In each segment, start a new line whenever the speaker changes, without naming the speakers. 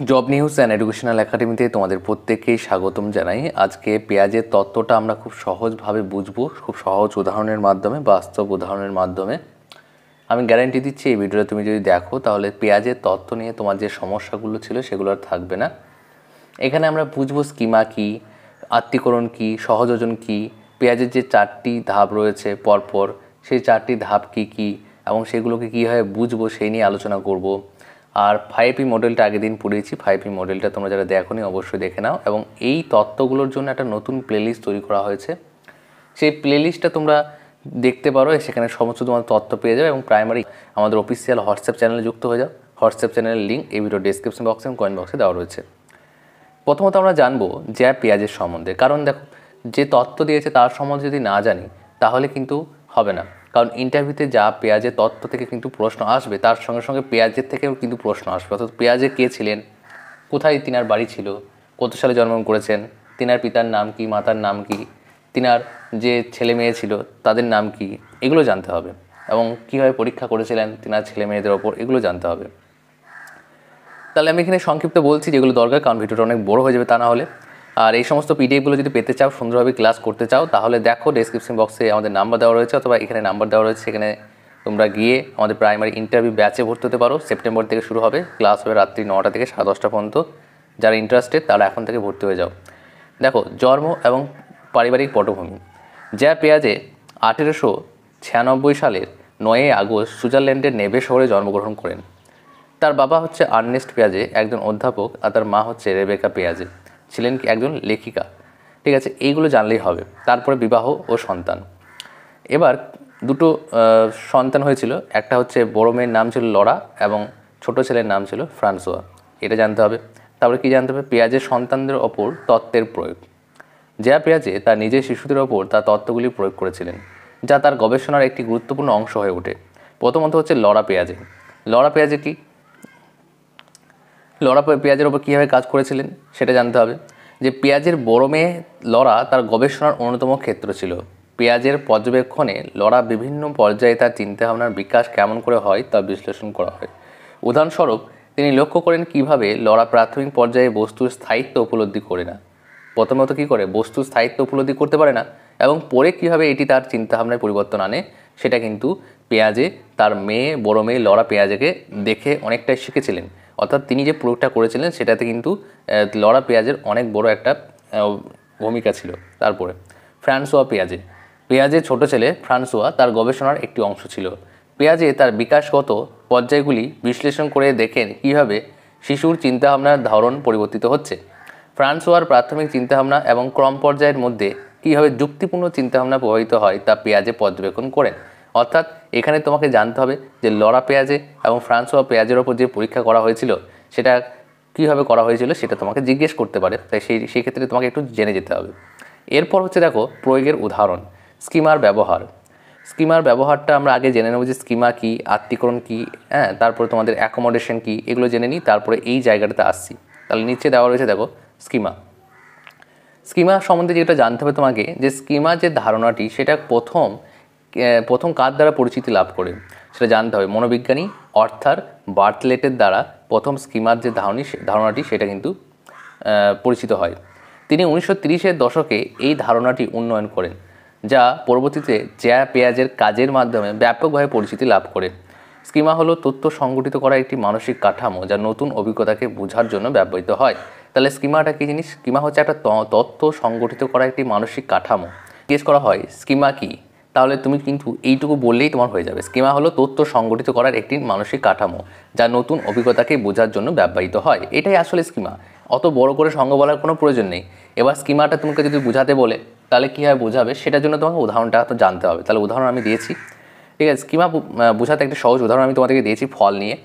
Job news and educational একাডেমিতে তোমাদের প্রত্যেককেই স্বাগতম জানাই। আজকে পেঁয়াজের তত্ত্বটা আমরা খুব সহজভাবে বুঝবো, খুব সহজ উদাহরণের মাধ্যমে, বাস্তব উদাহরণের মাধ্যমে। আমি গ্যারান্টি দিচ্ছি এই ভিডিওটা তুমি যদি দেখো তাহলে পেঁয়াজের তত্ত্ব নিয়ে তোমার যে সমস্যাগুলো ছিল সেগুলো আর থাকবে না। এখানে আমরা বুঝবো স্কিমা কী, আত্তীকরণ কী, সহযোজন কী, পেঁয়াজের যে 4টি ধাপ রয়েছে পরপর, সেই 4টি ধাপ কী কী এবং সেগুলোকে কীভাবে বুঝবো সেই নিয়ে আলোচনা করব। আর 5P মডেলটা আগের দিন পড়িয়েছি, 5P মডেলটা তোমরা যারা দেখোনি অবশ্যই দেখে নাও। এবং এই তত্ত্বগুলোর জন্য একটা নতুন প্লেলিস্ট তৈরি করা হয়েছে, সেই প্লেলিস্টটা তোমরা দেখতে পারো, সেখানে সমস্ত তোমার তথ্য পেয়ে যাবে। এবং প্রাইমারি আমাদের অফিসিয়াল হোয়াটসঅ্যাপ চ্যানেলে যুক্ত হয়ে যাও। হোয়াটসঅ্যাপ চ্যানেলের লিঙ্ক এই ভিডিও ডেসক্রিপশন বক্সে এবং কমেন্ট বক্সে দেওয়া রয়েছে। প্রথমত আমরা জানবো যে পেঁয়াজের সম্বন্ধে, কারণ দেখো যে তত্ত্ব দিয়েছে তার সম্বন্ধে যদি না জানি তাহলে কিন্তু হবে না। কারণ ইন্টারভিউতে যা পেঁয়াজের তত্ত্ব থেকে কিন্তু প্রশ্ন আসবে, তার সঙ্গে সঙ্গে পেঁয়াজের থেকেও কিন্তু প্রশ্ন আসবে। অর্থাৎ পেঁয়াজে কে ছিলেন, কোথায় তিনার বাড়ি ছিল, কত সালে জন্মগ্রহণ করেছেন, তিনার পিতার নাম কি, মাতার নাম কি, তিনার যে ছেলে মেয়ে ছিল তাদের নাম কি, এগুলো জানতে হবে। এবং কীভাবে পরীক্ষা করেছিলেন তিনার ছেলে মেয়েদের ওপর, এগুলো জানতে হবে। তাহলে আমি এখানে সংক্ষিপ্ত বলছি যেগুলো দরকার, কারণ ভিডিওটা অনেক বড় হয়ে যাবে তা না হলে। আর এই সমস্ত পিডিএফগুলো যদি পেতে চাও, সুন্দরভাবে ক্লাস করতে চাও, তাহলে দেখো ডেসক্রিপশন বক্সে আমাদের নাম্বার দেওয়া রয়েছে, অথবা এখানে নাম্বার দেওয়া রয়েছে, সেখানে তোমরা গিয়ে আমাদের প্রাইমারি ইন্টারভিউ ব্যাচে ভর্তি হতে পারো। সেপ্টেম্বর থেকে শুরু হবে, ক্লাস হবে রাত্রি 9টা থেকে 10:30 পর্যন্ত। যারা ইন্টারেস্টেড তারা এখন থেকে ভর্তি হয়ে যাও। দেখো, জন্ম এবং পারিবারিক পটভূমি। যা পেঁয়াজে 1896 সালের 9 আগস্ট সুইজারল্যান্ডের নেভে শহরে জন্মগ্রহণ করেন। তার বাবা হচ্ছে আর্নেস্ট পেঁয়াজে, একজন অধ্যাপক, আর তার মা হচ্ছে রেবেকা পেঁয়াজে, ছিলেন একজন লেখিকা। ঠিক আছে, এইগুলো জানলেই হবে। তারপরে বিবাহ ও সন্তান। এবার দুটো সন্তান হয়েছিল, একটা হচ্ছে বড় মেয়ের নাম ছিল লরা এবং ছোট ছেলের নাম ছিল ফ্রান্সোয়া, এটা জানতে হবে। তারপরে কি জানতে হবে, পেঁয়াজের সন্তানদের ওপর তত্ত্বের প্রয়োগ। যা পেঁয়াজে তার নিজের শিশুদের ওপর তার তত্ত্বগুলি প্রয়োগ করেছিলেন, যা তার গবেষণার একটি গুরুত্বপূর্ণ অংশ হয়ে ওঠে। প্রথমত হচ্ছে লরা পেঁয়াজে। লরা পেঁয়াজে কি, লরা পেঁয়াজের ওপর কীভাবে কাজ করেছিলেন সেটা জানতে হবে। যে পেঁয়াজের বড় মেয়ে লরা তার গবেষণার অন্যতম ক্ষেত্র ছিল। পেঁয়াজের পর্যবেক্ষণে লরা বিভিন্ন পর্যায়ে তার চিন্তাভাবনার বিকাশ কেমন করে হয় তা বিশ্লেষণ করা হয়। উদাহরণস্বরূপ তিনি লক্ষ্য করেন কিভাবে লরা প্রাথমিক পর্যায়ে বস্তুর স্থায়িত্ব উপলব্ধি করে না, প্রথমত কী করে বস্তুর স্থায়িত্ব উপলব্ধি করতে পারে না, এবং পরে কীভাবে এটি তার চিন্তাভাবনায় পরিবর্তন আনে, সেটা কিন্তু পেঁয়াজে তার বড় মেয়ে লরা পেঁয়াজেকে দেখে অনেকটাই শিখেছিলেন। অর্থাৎ তিনি যে প্রয়োগটা করেছিলেন সেটাতে কিন্তু লরা পেঁয়াজের অনেক বড় একটা ভূমিকা ছিল। তারপরে ফ্রান্সোয়া পেঁয়াজে। পেঁয়াজের ছোট ছেলে ফ্রান্সোয়া তার গবেষণার একটি অংশ ছিল। পেঁয়াজে তার বিকাশগত পর্যায়গুলি বিশ্লেষণ করে দেখেন কীভাবে শিশুর চিন্তাভাবনার ধরন পরিবর্তিত হচ্ছে। ফ্রান্সোয়ার প্রাথমিক চিন্তাভাবনা এবং ক্রম পর্যায়ের মধ্যে কীভাবে যুক্তিপূর্ণ চিন্তাভাবনা প্রভাবিত হয় তা পেঁয়াজে পর্যবেক্ষণ করেন। অর্থাৎ এখানে তোমাকে জানতে হবে যে লরা পেঁয়াজে এবং ফ্রান্সোয়া পেঁয়াজের ওপর যে পরীক্ষা করা হয়েছিল সেটা কীভাবে করা হয়েছিল সেটা তোমাকে জিজ্ঞেস করতে পারে, তাই সেই ক্ষেত্রে তোমাকে একটু জেনে যেতে হবে। এরপর হচ্ছে দেখো প্রয়োগের উদাহরণ, স্কিমার ব্যবহার। স্কিমার ব্যবহারটা আমরা আগে জেনে নেব যে স্কিমা কী, আত্তীকরণ কী, তারপরে তোমাদের অ্যাকোমোডেশন কী, এগুলো জেনে নিই, তারপরে এই জায়গাটাতে আসছি। তাহলে নিচে দেওয়া রয়েছে দেখো স্কিমা। স্কিমা সম্বন্ধে যেটা জানতে হবে তোমাকে, যে স্কিমা যে ধারণাটি সেটা প্রথম কার দ্বারা পরিচিতি লাভ করে সেটা জানতে হবে। মনোবিজ্ঞানী অর্থাৎ বার্টলেটের দ্বারা প্রথম স্কিমার যে ধারণাটি সেটা কিন্তু পরিচিত হয়। তিনি 1930-এর দশকে এই ধারণাটি উন্নয়ন করেন, যা পরবর্তীতে জ্যা পেঁয়াজের কাজের মাধ্যমে ব্যাপকভাবে পরিচিতি লাভ করে। স্কিমা হলো তথ্য সংগঠিত করা একটি মানসিক কাঠামো যা নতুন অভিজ্ঞতাকে বোঝার জন্য ব্যবহৃত হয়। তাহলে স্কিমাটা কী জিনিস? স্কিমা হচ্ছে একটা তথ্য সংগঠিত করা একটি মানসিক কাঠামো। জিজ্ঞেস করা হয় স্কিমা কী, তাহলে তুমি কিন্তু এইটুকু বললেই তোমার হয়ে যাবে। স্কিমা হলো তথ্য সংগঠিত করার একটি মানসিক কাঠামো যা নতুন অভিজ্ঞতাকে বোঝার জন্য ব্যবহৃত হয়। এটাই আসলে স্কিমা, অত বড় করে সংজ্ঞ বলার কোনো প্রয়োজন নেই। এবার স্কিমাটা তোমাকে যদি বোঝাতে বলে তাহলে কীভাবে বোঝাবে সেটার জন্য তোমাকে উদাহরণটা তো জানতে হবে। তাহলে উদাহরণ আমি দিয়েছি, ঠিক আছে। স্কিমা বোঝাতে একটা সহজ উদাহরণ আমি তোমাদেরকে দিয়েছি ফল নিয়ে।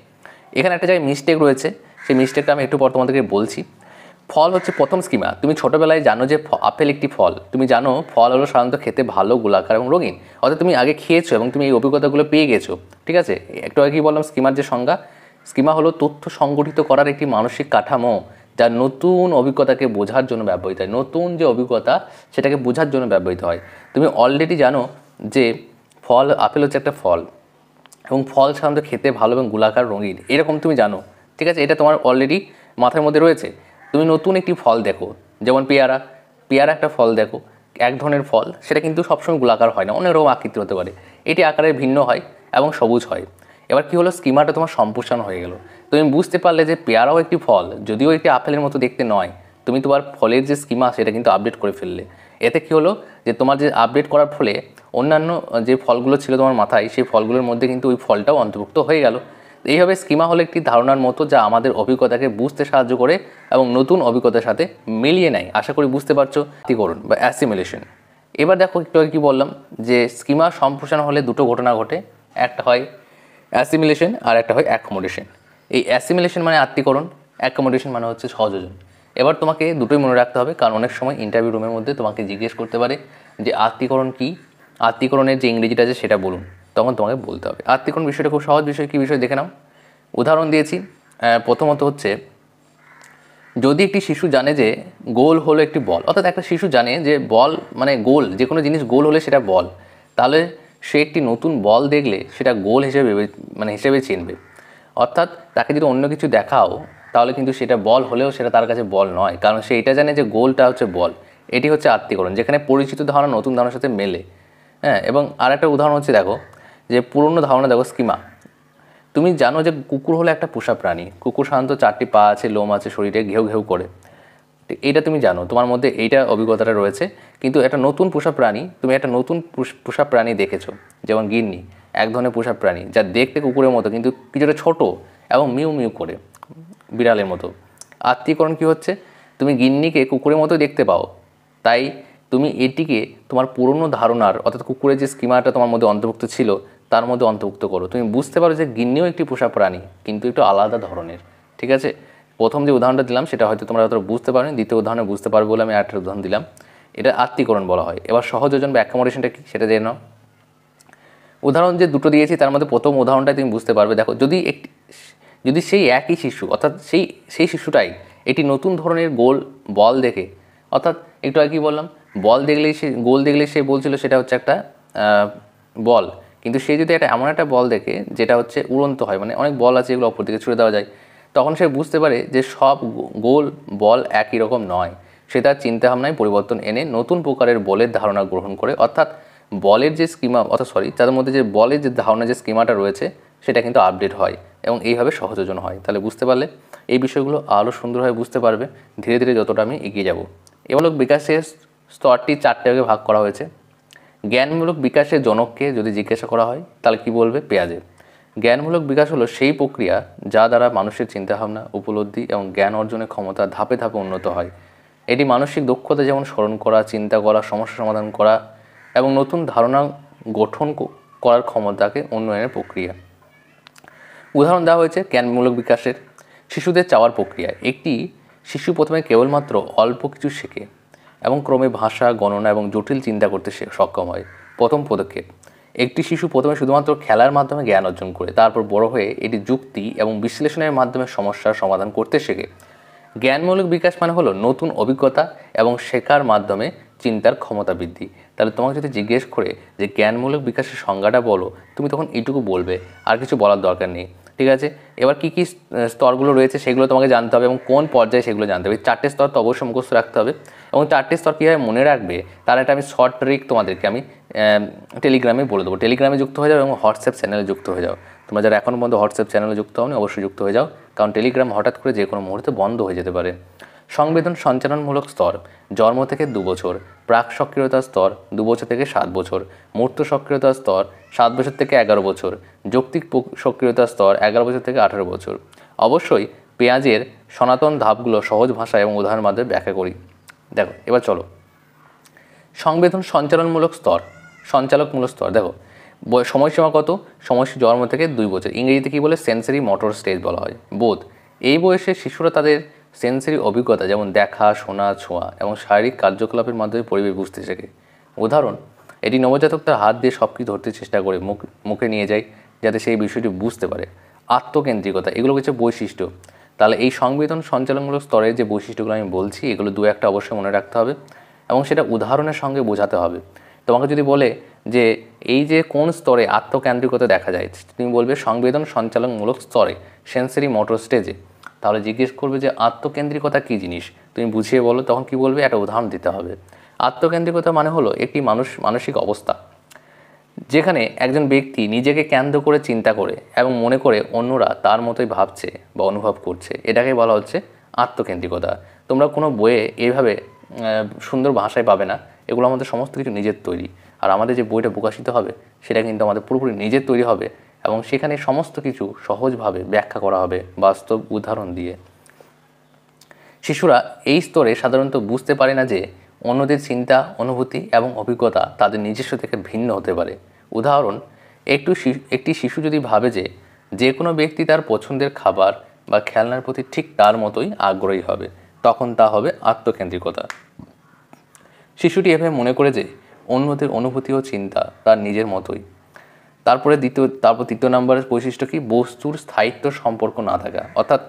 এখানে একটা জায়গায় মিস্টেক রয়েছে, সেই মিস্টেকটা আমি একটু পর তোমাদেরকে বলছি। ফল হচ্ছে প্রথম স্কিমা। তুমি ছোটোবেলায় জানো যে আপেল একটি ফল, তুমি জানো ফল হলো সাধারণত খেতে ভালো, গোলাকার এবং রঙিন। অর্থাৎ তুমি আগে খেয়েছো এবং তুমি এই অভিজ্ঞতাগুলো পেয়ে গেছো, ঠিক আছে। একটু আগে কি বললাম স্কিমার যে সংজ্ঞা, স্কিমা হলো তথ্য সংগঠিত করার একটি মানসিক কাঠামো যা নতুন অভিজ্ঞতাকে বোঝার জন্য ব্যবহৃত হয়। নতুন যে অভিজ্ঞতা সেটাকে বোঝার জন্য ব্যবহৃত হয়। তুমি অলরেডি জানো যে আপেল হচ্ছে একটা ফল এবং ফল সাধারণত খেতে ভালো এবং গোলাকার রঙিন, এরকম তুমি জানো, ঠিক আছে। এটা তোমার অলরেডি মাথার মধ্যে রয়েছে। তুমি নতুন একটি ফল দেখো, যেমন পেয়ারা, পেয়ারা একটা ফল দেখো, এক ধরনের ফল, সেটা কিন্তু সবসময় গোলাকার হয় না, অনেক রকম আকৃতি হতে পারে, এটি আকারে ভিন্ন হয় এবং সবুজ হয়। এবার কী হলো, স্কিমাটা তোমার সম্প্রসারণ হয়ে গেল, তুমি বুঝতে পারলে যে পেয়ারাও একটি ফল, যদিও একটি আপেলের মতো দেখতে নয়, তুমি তোমার ফলের যে স্কিমা সেটা কিন্তু আপডেট করে ফেললে। এতে কী হলো, যে তোমার যে আপডেট করার ফলে অন্যান্য যে ফলগুলো ছিল তোমার মাথায়, সেই ফলগুলোর মধ্যে কিন্তু ওই ফলটাও অন্তর্ভুক্ত হয়ে গেল। এইভাবে স্কিমা হলো একটি ধারণার মতো, যা আমাদের অভিজ্ঞতাকে বুঝতে সাহায্য করে এবং নতুন অভিজ্ঞতার সাথে মিলিয়ে নেয়। আশা করি বুঝতে পারছো। আত্তীকরণ বা অ্যাসিমিলেশন। এবার দেখো একটু আগে কি বললাম, যে স্কিমা সম্প্রসারণ হলে দুটো ঘটনা ঘটে, একটা হয় অ্যাসিমিলেশন আর একটা হয় অ্যাকোমোডেশন। এই অ্যাসিমিলেশন মানে আত্তীকরণ, অ্যাকোমোডেশন মানে হচ্ছে সহযোজন। এবার তোমাকে দুটোই মনে রাখতে হবে, কারণ অনেক সময় ইন্টারভিউ রুমের মধ্যে তোমাকে জিজ্ঞেস করতে পারে যে আত্তীকরণ কী, আত্তীকরণের যে ইংরেজিটা আছে সেটা বলুন, তখন তোমাকে বলতে হবে। আত্তীকরণ বিষয়টা খুব সহজ বিষয়। কী বিষয় দেখে নাও, উদাহরণ দিয়েছি। প্রথমত হচ্ছে, যদি একটি শিশু জানে যে গোল হলো একটি বল, অর্থাৎ একটা শিশু জানে যে বল মানে গোল, যে কোনো জিনিস গোল হলে সেটা বল, তাহলে সে একটি নতুন বল দেখলে সেটা গোল হিসেবে চিনবে। অর্থাৎ তাকে যদি অন্য কিছু দেখাও, তাহলে কিন্তু সেটা বল হলেও সেটা তার কাছে বল নয়, কারণ সে এটা জানে যে গোলটা হচ্ছে বল। এটি হচ্ছে আত্তীকরণ, যেখানে পরিচিত ধারণা নতুন ধারণার সাথে মেলে। হ্যাঁ, এবং আর একটা উদাহরণ হচ্ছে, দেখো যে পুরনো ধারণা, দেখো স্কিমা। তুমি জানো যে কুকুর হলো একটা পোষা প্রাণী, কুকুর সাধারণত 4টি পা আছে, লোম আছে, শরীরে ঘেউ ঘেউ করে, এইটা তুমি জানো, তোমার মধ্যে এইটা অভিজ্ঞতাটা রয়েছে। কিন্তু একটা নতুন পোষা প্রাণী, তুমি একটা নতুন পোষা প্রাণী দেখেছো, যেমন গিন্নি, এক ধরনের পোষা প্রাণী যা দেখতে কুকুরের মতো কিন্তু কিছুটা ছোট এবং মিউ মিউ করে, বিড়ালের মতো। আত্তীকরণ কী হচ্ছে, তুমি গিন্নিকে কুকুরের মতো দেখতে পাও, তাই তুমি এটিকে তোমার পুরনো ধারণার, অর্থাৎ কুকুরের যে স্কিমাটা তোমার মধ্যে অন্তর্ভুক্ত ছিল তার মধ্যে অন্তর্ভুক্ত করো। তুমি বুঝতে পারো যে গিন্নিও একটি পোষা প্রাণী, কিন্তু একটু আলাদা ধরনের। ঠিক আছে, প্রথম যে উদাহরণটা দিলাম সেটা হয়তো তোমরা অতটা বুঝতে পারোনি, দ্বিতীয় উদাহরণে বুঝতে পারবে বলে আমি আরেকটা উদাহরণ দিলাম। এটা আত্তীকরণ বলা হয়। এবার সহযোজন বা অ্যাকোমোডেশনটা কি সেটা জেনে নাও। উদাহরণ যে দুটো দিয়েছি তার মধ্যে প্রথম উদাহরণটাই তুমি বুঝতে পারবে। দেখো, যদি সেই একই শিশু, অর্থাৎ সেই শিশুটাই একটি নতুন ধরনের গোল বল দেখে, অর্থাৎ একটু আগে কী বললাম, গোল দেখলেই সে বলছিল সেটা হচ্ছে একটা বল, কিন্তু সে যদি এমন একটা বল দেখে যেটা হচ্ছে উড়ন্ত হয়, মানে অনেক বল আছে এগুলো অপর দিকে ছুড়ে দেওয়া যায়, তখন সে বুঝতে পারে যে সব গোল বল একই রকম নয়। সে তার চিন্তাভাবনায় পরিবর্তন এনে নতুন প্রকারের বলের ধারণা গ্রহণ করে, অর্থাৎ বলের যে স্কিমা, তাদের মধ্যে যে বলের যে ধারণা, যে স্কিমাটা রয়েছে সেটা কিন্তু আপডেট হয় এবং এইভাবে সহযোজন হয়। তাহলে বুঝতে পারলে এই বিষয়গুলো আরও সুন্দরভাবে বুঝতে পারবে ধীরে ধীরে যতটা আমি এগিয়ে যাব। এমূলক বিকাশের স্তরটি 4টে ভাগে ভাগ করা হয়েছে। জ্ঞানমূলক বিকাশের জনককে যদি জিজ্ঞাসা করা হয় তাহলে কি বলবে, পেঁয়াজের। জ্ঞানমূলক বিকাশ হলো সেই প্রক্রিয়া যা দ্বারা মানুষের চিন্তাভাবনা, উপলব্ধি এবং জ্ঞান অর্জনের ক্ষমতা ধাপে ধাপে উন্নত হয়। এটি মানসিক দক্ষতা, যেমন স্মরণ করা, চিন্তা করা, সমস্যা সমাধান করা এবং নতুন ধারণা গঠন করার ক্ষমতাকে উন্নয়নের প্রক্রিয়া। উদাহরণ দেওয়া হয়েছে জ্ঞানমূলক বিকাশের। শিশুদের চাওয়ার প্রক্রিয়া। একটি শিশু প্রথমে কেবলমাত্র অল্প কিছু শেখে এবং ক্রমে ভাষা, গণনা এবং জটিল চিন্তা করতে সক্ষম হয়। প্রথম পদক্ষেপ, একটি শিশু প্রথমে শুধুমাত্র খেলার মাধ্যমে জ্ঞান অর্জন করে, তারপর বড় হয়ে এটি যুক্তি এবং বিশ্লেষণের মাধ্যমে সমস্যার সমাধান করতে শেখে। জ্ঞানমূলক বিকাশ মানে হলো নতুন অভিজ্ঞতা এবং শেখার মাধ্যমে চিন্তার ক্ষমতা বৃদ্ধি। তাহলে তোমাকে যদি জিজ্ঞেস করে যে জ্ঞানমূলক বিকাশের সংজ্ঞাটা বলো, তুমি তখন এইটুকু বলবে, আর কিছু বলার দরকার নেই। ঠিক আছে, এবার কী কী স্তরগুলো রয়েছে সেগুলো তোমাকে জানতে হবে এবং কোন পর্যায়ে সেগুলো জানতে হবে। 4টে স্তর তো অবশ্যই মুখস্থ রাখতে হবে এবং 4টে স্তর কীভাবে মনে রাখবে তার একটা আমি শর্ট ট্রিক তোমাদেরকে আমি টেলিগ্রামে বলে দেবো। টেলিগ্রামে যুক্ত হয়ে যাও এবং হোয়াটসঅ্যাপ চ্যানেলে যুক্ত হয়ে যাও। তোমরা যারা এখন পর্যন্ত হোয়াটসঅ্যাপ চ্যানেলে যুক্ত হওনি অবশ্যই যুক্ত হয়ে যাও, কারণ টেলিগ্রাম হঠাৎ করে যে কোনো মুহূর্তে বন্ধ হয়ে যেতে পারে। সংবেদন সঞ্চালনমূলক স্তর, জন্ম থেকে 2 বছর। প্রাক সক্রিয়তার স্তর 2 বছর থেকে 7 বছর। মূর্ত সক্রিয়তার স্তর 7 বছর থেকে 11 বছর। যৌক্তিক সক্রিয়তার স্তর 11 বছর থেকে 18 বছর। অবশ্যই পেঁয়াজের সনাতন ধাপগুলো সহজ ভাষা এবং উদাহরণের মাধ্যমে ব্যাখ্যা করি। দেখো, এবার চলো সংবেদন সঞ্চালনমূলক স্তর, সঞ্চালকমূলক স্তর। দেখো, সময়সীমা কত? সময়সীমা জন্ম থেকে 2 বছর। ইংরেজিতে কী বলে, সেন্সরি মোটর স্টেজ বলা হয়। বোধ, এই বয়সে শিশুরা তাদের সেন্সরি অভিজ্ঞতা, যেমন দেখা, শোনা, ছোঁয়া এবং শারীরিক কার্যকলাপের মাধ্যমে পরিবেশ বুঝতে শেখে। উদাহরণ, এটি নবজাতক তার হাত দিয়ে সব কিছু ধরতে চেষ্টা করে মুখে নিয়ে যায় যাতে সেই বিষয়টি বুঝতে পারে। আত্মকেন্দ্রিকতা, এগুলো হচ্ছে বৈশিষ্ট্য। তাহলে এই সংবেদন সঞ্চালনমূলক স্তরের যে বৈশিষ্ট্যগুলো আমি বলছি, এগুলো 2-1টা অবশ্যই মনে রাখতে হবে এবং সেটা উদাহরণের সঙ্গে বোঝাতে হবে। তোমাকে যদি বলে যে এই যে কোন স্তরে আত্মকেন্দ্রিকতা দেখা যায়, তুমি বলবে সংবেদন সঞ্চালনমূলক স্তরে, সেন্সরি মোটর স্টেজে। তাহলে জিজ্ঞেস করবে যে আত্মকেন্দ্রিকতা কী জিনিস, তুমি বুঝিয়ে বলো। তখন কি বলবে, একটা উদাহরণ দিতে হবে। আত্মকেন্দ্রিকতা মানে হলো একটি মানসিক অবস্থা যেখানে একজন ব্যক্তি নিজেকে কেন্দ্র করে চিন্তা করে এবং মনে করে অন্যরা তার মতোই ভাবছে বা অনুভব করছে, এটাকে বলা হচ্ছে আত্মকেন্দ্রিকতা। তোমরা কোনো বইয়ে এইভাবে সুন্দর ভাষায় পাবে না, এগুলো আমাদের সমস্ত কিছু নিজের তৈরি। আর আমাদের যে বইটা প্রকাশিত হবে সেটা কিন্তু আমাদের পুরোপুরি নিজের তৈরি হবে এবং সেখানে সমস্ত কিছু সহজভাবে ব্যাখ্যা করা হবে বাস্তব উদাহরণ দিয়ে। শিশুরা এই স্তরে সাধারণত বুঝতে পারে না যে অন্যদের চিন্তা, অনুভূতি এবং অভিজ্ঞতা তাদের নিজস্ব থেকে ভিন্ন হতে পারে। উদাহরণ, একটি শিশু যদি ভাবে যে যে কোনো ব্যক্তি তার পছন্দের খাবার বা খেলনার প্রতি ঠিক তার মতোই আগ্রহী হবে, তখন তা হবে আত্মকেন্দ্রিকতা। শিশুটি এভাবে মনে করে যে অন্যদের অনুভূতি ও চিন্তা তার নিজের মতোই। তারপর তৃতীয় নম্বরের বৈশিষ্ট্য কি, বস্তুর স্থায়িত্ব সম্পর্ক না থাকা, অর্থাৎ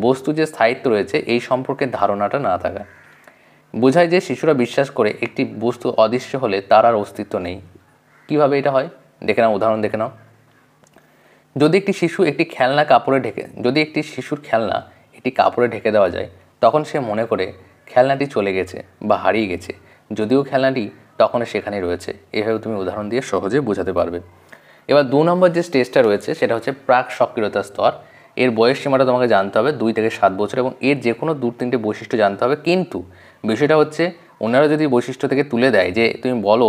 বস্তু যে স্থায়িত্ব রয়েছে এই সম্পর্কে ধারণাটা না থাকা। বোঝায় যে শিশুরা বিশ্বাস করে একটি বস্তু অদৃশ্য হলে তার আর অস্তিত্ব নেই। কিভাবে এটা হয় দেখে নাও, উদাহরণ দেখে নাও। যদি একটি শিশুর খেলনা একটি কাপড়ে ঢেকে দেওয়া যায়, তখন সে মনে করে খেলনাটি চলে গেছে বা হারিয়ে গেছে, যদিও খেলনাটি তখন সেখানে রয়েছে। এভাবে তুমি উদাহরণ দিয়ে সহজে বোঝাতে পারবে। এবার 2 নম্বর যে স্টেজটা রয়েছে সেটা হচ্ছে প্রাক সক্রিয়তার স্তর। এর বয়স সীমাটা তোমাকে জানতে হবে 2 থেকে 7 বছর এবং এর যে কোনো 2-3টে বৈশিষ্ট্য জানতে হবে। কিন্তু বিষয়টা হচ্ছে ওনারা যদি বৈশিষ্ট্য থেকে তুলে দেয় যে তুমি বলো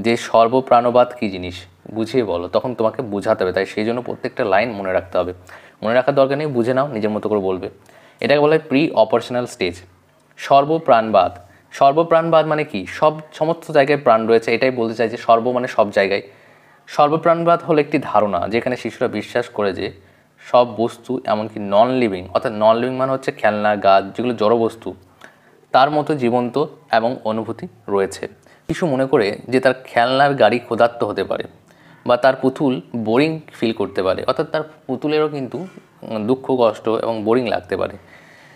যে সর্বপ্রাণবাদ কী জিনিস, বুঝিয়ে বলো, তখন তোমাকে বোঝাতে হবে। তাই সেই জন্য প্রত্যেকটা লাইন মনে রাখতে হবে। মনে রাখার দরকার নেই, বুঝে নাও, নিজের মতো করে বলবে। এটাকে বলা হয় প্রি অপারেশনাল স্টেজ। সর্বপ্রাণবাদ মানে কি, সমস্ত জায়গায় প্রাণ রয়েছে, এটাই বলতে চাই যে সর্ব মানে সব জায়গায়। সর্বপ্রাণবাদ হলো একটি ধারণা যেখানে শিশুরা বিশ্বাস করে যে সব বস্তু, এমনকি নন লিভিং, অর্থাৎ নন লিভিং মানে হচ্ছে খেলনা, গাছ, যেগুলো জড় বস্তু, তার মতো জীবন্ত এবং অনুভূতি রয়েছে। শিশু মনে করে যে তার খেলনার গাড়ি ক্ষুধার্ত হতে পারে বা তার পুতুল বোরিং ফিল করতে পারে, অর্থাৎ তার পুতুলেরও কিন্তু দুঃখ, কষ্ট এবং বোরিং লাগতে পারে।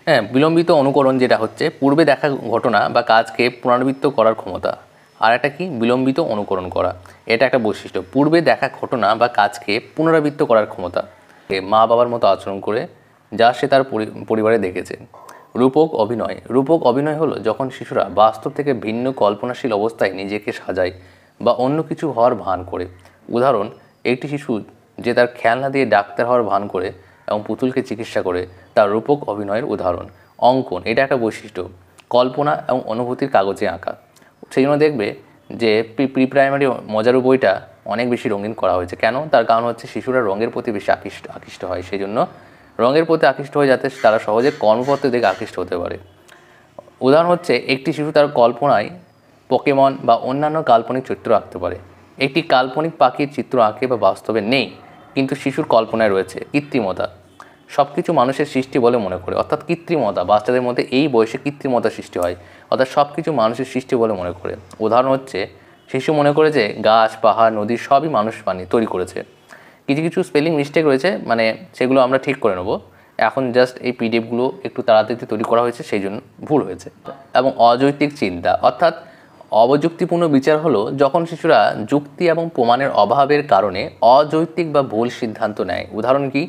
হ্যাঁ, বিলম্বিত অনুকরণ যেটা হচ্ছে পূর্বে দেখা ঘটনা বা কাজকে পুনরাবৃত্ত করার ক্ষমতা। আর একটা কি, বিলম্বিত অনুকরণ করা, এটা একটা বৈশিষ্ট্য। পূর্বে দেখা ঘটনা বা কাজকে পুনরাবৃত্ত করার ক্ষমতা, মা বাবার মতো আচরণ করে যা সে তার পরিবারে দেখেছে। রূপক অভিনয় হলো যখন শিশুরা বাস্তব থেকে ভিন্ন কল্পনাশীল অবস্থায় নিজেকে সাজায় বা অন্য কিছু হওয়ার ভান করে। উদাহরণ, একটি শিশু যে তার খেলনা দিয়ে ডাক্তার হওয়ার ভান করে এবং পুতুলকে চিকিৎসা করে, তার রূপক অভিনয়ের উদাহরণ। অঙ্কন, এটা একটা বৈশিষ্ট্য, কল্পনা এবং অনুভূতির কাগজে আঁকা। সেই জন্য দেখবে যে প্রি প্রাইমারি মজারু বইটা অনেক বেশি রঙিন করা হয়েছে। কেন? তার কারণ হচ্ছে শিশুরা রঙের প্রতি বেশি আকৃষ্ট হয়, সেই জন্য রঙের প্রতি আকৃষ্ট হয়ে যাতে তারা সহজে কর্মপত্র দেখে আকৃষ্ট হতে পারে। উদাহরণ হচ্ছে, একটি শিশু তার কল্পনায় পোকেমন বা অন্যান্য কাল্পনিক চরিত্র আঁকতে পারে। একটি কাল্পনিক পাখির চিত্র আঁকে বা বাস্তবে নেই, কিন্তু শিশুর কল্পনায় রয়েছে। কৃত্রিমতা, সব কিছু মানুষের সৃষ্টি বলে মনে করে, অর্থাৎ কৃত্রিমতা, বাচ্চাদের মধ্যে এই বয়সে কৃত্রিমতা সৃষ্টি হয়, অর্থাৎ সব কিছু মানুষের সৃষ্টি বলে মনে করে। উদাহরণ হচ্ছে, শিশু মনে করে যে গাছ, পাহাড়, নদী সবই মানুষ তৈরি করেছে। কিছু স্পেলিং মিস্টেক রয়েছে, মানে সেগুলো আমরা ঠিক করে নেব। এখন জাস্ট এই পিডিএফগুলো একটু তাড়াতাড়ি তৈরি করা হয়েছে, সেই জন্য ভুল হয়েছে। এবং অযৌক্তিক চিন্তা, অর্থাৎ অযুক্তিপূর্ণ বিচার হলো যখন শিশুরা যুক্তি এবং প্রমাণের অভাবের কারণে অযৌক্তিক বা ভুল সিদ্ধান্ত নেয়। উদাহরণ কি,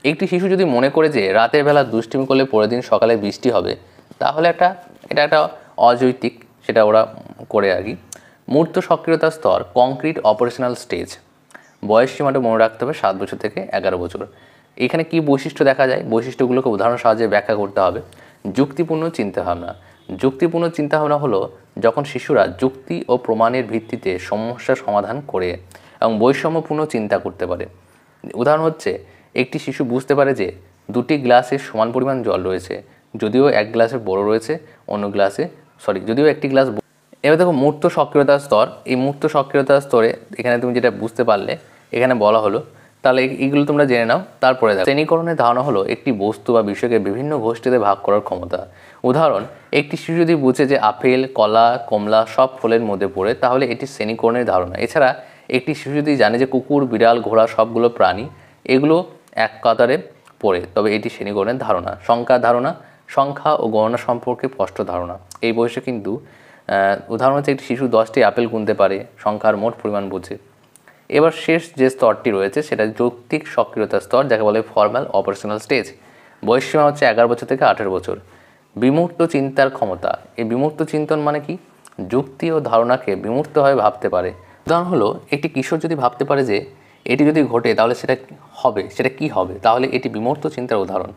একটি শিশু যদি মনে করে যে রাতের বেলা দুষ্টিমি করলে পরের দিন সকালে বৃষ্টি হবে, তাহলে এটা একটা অযৌক্তিক, সেটা ওরা করে আর কি। মূর্ত সক্রিয়তার স্তর, কংক্রিট অপারেশনাল স্টেজ। বয়স সীমাটা মনে রাখতে হবে 7 বছর থেকে 11 বছর। এখানে কি বৈশিষ্ট্য দেখা যায়, বৈশিষ্ট্যগুলোকে উদাহরণ সাহায্যে ব্যাখ্যা করতে হবে। যুক্তিপূর্ণ চিন্তাভাবনা হলো যখন শিশুরা যুক্তি ও প্রমাণের ভিত্তিতে সমস্যা সমাধান করে এবং বৈষম্যপূর্ণ চিন্তা করতে পারে। উদাহরণ হচ্ছে, একটি শিশু বুঝতে পারে যে 2টি গ্লাসে সমান পরিমাণ জল রয়েছে, যদিও এক গ্লাসে বড় রয়েছে, যদিও একটি গ্লাস। এবার দেখো মূর্ত সক্রিয়তার স্তর। এই মূর্ত সক্রিয়তার স্তরে এখানে তুমি যেটা বুঝতে পারলে, এখানে বলা হলো, তাহলে এইগুলো তোমরা জেনে নাও। তারপরে দেখো শ্রেণীকরণের ধারণা হলো একটি বস্তু বা বিষয়কে বিভিন্ন গোষ্ঠীতে ভাগ করার ক্ষমতা। উদাহরণ, একটি শিশু যদি বুঝে যে আপেল, কলা, কমলা সব ফলের মধ্যে পড়ে, তাহলে এটি শ্রেণীকরণের ধারণা। এছাড়া একটি শিশু যদি জানে যে কুকুর, বিড়াল, ঘোড়া সবগুলো প্রাণী, এগুলো এক কাতারে পড়ে, তবে এটি শ্রেণীকরণের ধারণা। সংখ্যা ও গণনা সম্পর্কে স্পষ্ট ধারণা। এই বয়সে কিন্তু উদাহরণ হচ্ছে, একটি শিশু 10টি আপেল গুনতে পারে, সংখ্যার মোট পরিমাণ বোঝে। এবার শেষ যে স্তরটি রয়েছে সেটা যৌক্তিক সক্রিয়তার স্তর, যাকে বলে ফর্মাল অপারেশনাল স্টেজ। বয়সসীমা হচ্ছে 11 বছর থেকে 18 বছর। বিমূর্ত চিন্তার ক্ষমতা, এই বিমূর্ত চিন্তন মানে কি? যুক্তি ও ধারণাকে বিমূর্তভাবে ভাবতে পারে। উদাহরণ হলো, একটি কিশোর যদি ভাবতে পারে যে এটি যদি ঘটে তাহলে সেটা হবে, সেটা কি হবে, তাহলে এটি বিমূর্ত চিন্তার উদাহরণ।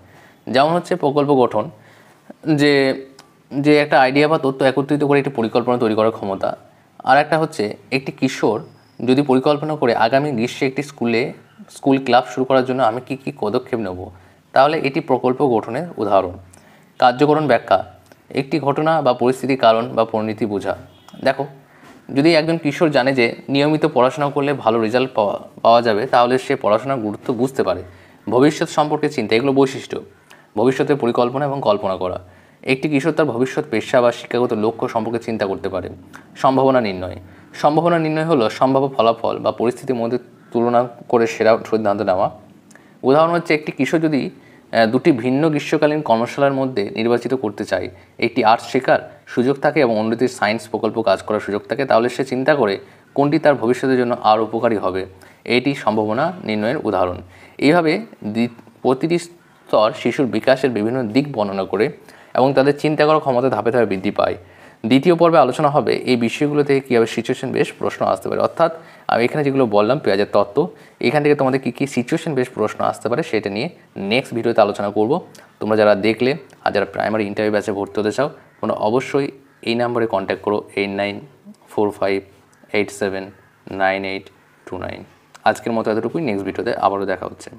যেমন হচ্ছে প্রকল্প গঠন, যে যে একটা আইডিয়া বা তথ্য একত্রিত করে একটি পরিকল্পনা তৈরি করার ক্ষমতা। আর একটা হচ্ছে একটি কিশোর যদি পরিকল্পনা করে আগামী গ্রীষ্মে একটি স্কুল ক্লাব শুরু করার জন্য আমি কি কি পদক্ষেপ নেব, তাহলে এটি প্রকল্প গঠনের উদাহরণ। কার্যকরণ ব্যাখ্যা, একটি ঘটনা বা পরিস্থিতির কারণ বা পরিণতি বোঝা। দেখো, যদি একজন কিশোর জানে যে নিয়মিত পড়াশোনা করলে ভালো রেজাল্ট পাওয়া যাবে, তাহলে সে পড়াশোনার গুরুত্ব বুঝতে পারে। ভবিষ্যৎ সম্পর্কে চিন্তা, এগুলো বৈশিষ্ট্য। ভবিষ্যতের পরিকল্পনা এবং কল্পনা করা, একটি কিশোর তার ভবিষ্যৎ পেশা বা শিক্ষাগত লক্ষ্য সম্পর্কে চিন্তা করতে পারে। সম্ভাবনা নির্ণয়, সম্ভাবনা নির্ণয় হলো সম্ভাব্য ফলাফল বা পরিস্থিতির মধ্যে তুলনা করে সেরা সিদ্ধান্ত নেওয়া। উদাহরণ হচ্ছে, একটি কিশোর যদি দুটি ভিন্ন গ্রীষ্মকালীন কর্মশালার মধ্যে নির্বাচিত করতে চায়, একটি আর্টস শেখার সুযোগ থাকে এবং অন্যটির সায়েন্স প্রকল্প কাজ করার সুযোগ থাকে, তাহলে সে চিন্তা করে কোনটি তার ভবিষ্যতের জন্য আরও উপকারী হবে। এটি সম্ভাবনা নির্ণয়ের উদাহরণ। এইভাবে প্রতিটি স্তর শিশুর বিকাশের বিভিন্ন দিক বর্ণনা করে এবং তাদের চিন্তা করার ক্ষমতা ধাপে ধাপে বৃদ্ধি পায়। দ্বিতীয় পর্বে আলোচনা হবে এই বিষয়গুলো থেকে কীভাবে সিচুয়েশন বেস প্রশ্ন আসতে পারে। অর্থাৎ আমি এখানে যেগুলো বললাম পেঁয়াজের তত্ত্ব, এখান থেকে তোমাদের কী কী সিচুয়েশন বেস প্রশ্ন আসতে পারে সেটা নিয়ে নেক্সট ভিডিওতে আলোচনা করব। তোমরা যারা দেখলে আর যারা প্রাইমারি ইন্টারভিউ ব্যাচে ভর্তি হতে চাও, তোমরা অবশ্যই এই নাম্বারে কন্ট্যাক্ট করো 8945879829। আজকের মতো এতটুকুই, নেক্সট ভিডিওতে আবারও দেখা হচ্ছে।